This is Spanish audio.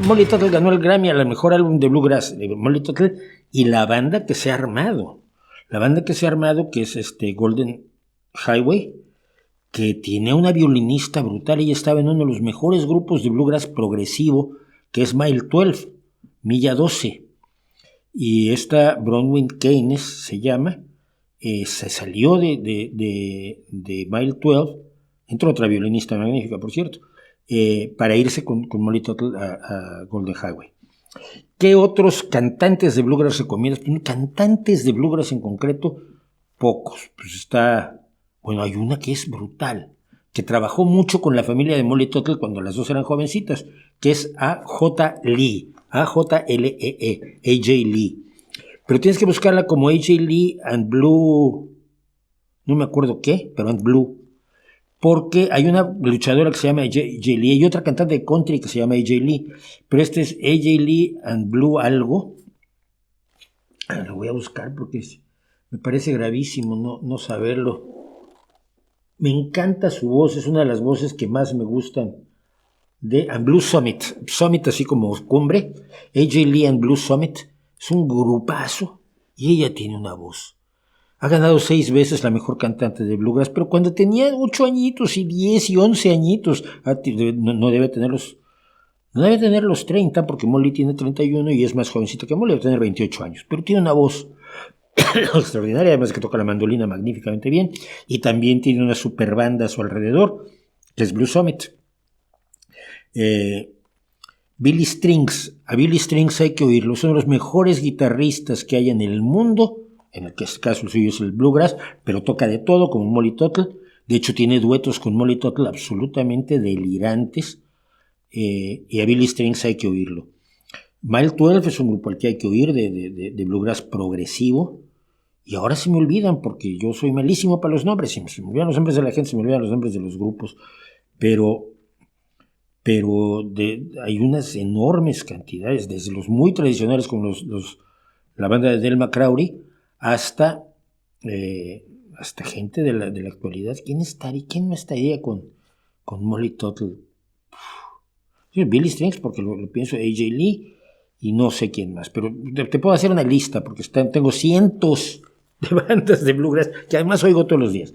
Molly Tuttle ganó el Grammy al mejor álbum de bluegrass, Molly Tuttle, y la banda que se ha armado. La banda que se ha armado, que es Golden Highway, que tiene una violinista brutal. Ella estaba en uno de los mejores grupos de bluegrass progresivo, que es Mile 12, Milla 12. Y esta Bronwyn Keynes se llama, se salió de Mile 12, entró otra violinista magnífica, por cierto, para irse con Molly Tuttle a Golden Highway. ¿Qué otros cantantes de bluegrass recomiendas? Cantantes de bluegrass en concreto, pocos. Pues está, bueno, hay una que es brutal, que trabajó mucho con la familia de Molly Tuttle cuando las dos eran jovencitas, que es A.J. Lee, A.J.L.E.E., A.J. Lee. Pero tienes que buscarla como A.J. Lee and Blue, no me acuerdo qué, pero and Blue. Porque hay una luchadora que se llama A.J. Lee y otra cantante de country que se llama A.J. Lee, pero este es A.J. Lee and Blue algo. Lo voy a buscar porque me parece gravísimo no saberlo. Me encanta su voz, es una de las voces que más me gustan de And Blue Summit, Summit así como cumbre, A.J. Lee and Blue Summit, es un grupazo y ella tiene una voz. Ha ganado 6 veces la mejor cantante de bluegrass, pero cuando tenía 8 añitos y 10 y 11 añitos, no debe tener los 30, porque Molly tiene 31 y es más jovencita que Molly, debe tener 28 años, pero tiene una voz extraordinaria, además que toca la mandolina magníficamente bien, y también tiene una super banda a su alrededor, que es Blue Summit. Billy Strings, a Billy Strings hay que oírlo, son los mejores guitarristas que hay en el mundo, en el caso suyo es el bluegrass, pero toca de todo, como Molly Tuttle. De hecho tiene duetos con Molly Tuttle absolutamente delirantes, y a Billy Strings hay que oírlo. Mile 12 es un grupo al que hay que oír de bluegrass progresivo, y ahora se me olvidan porque yo soy malísimo para los nombres, se me olvidan los nombres de la gente, se me olvidan los nombres de los grupos, pero hay unas enormes cantidades, desde los muy tradicionales como la banda de Del McCraury, hasta gente de la actualidad. ¿Quién no estaría con Molly Tuttle? Billy Strings, porque lo pienso, A.J. Lee, y no sé quién más, pero te puedo hacer una lista, porque tengo cientos de bandas de bluegrass, que además oigo todos los días.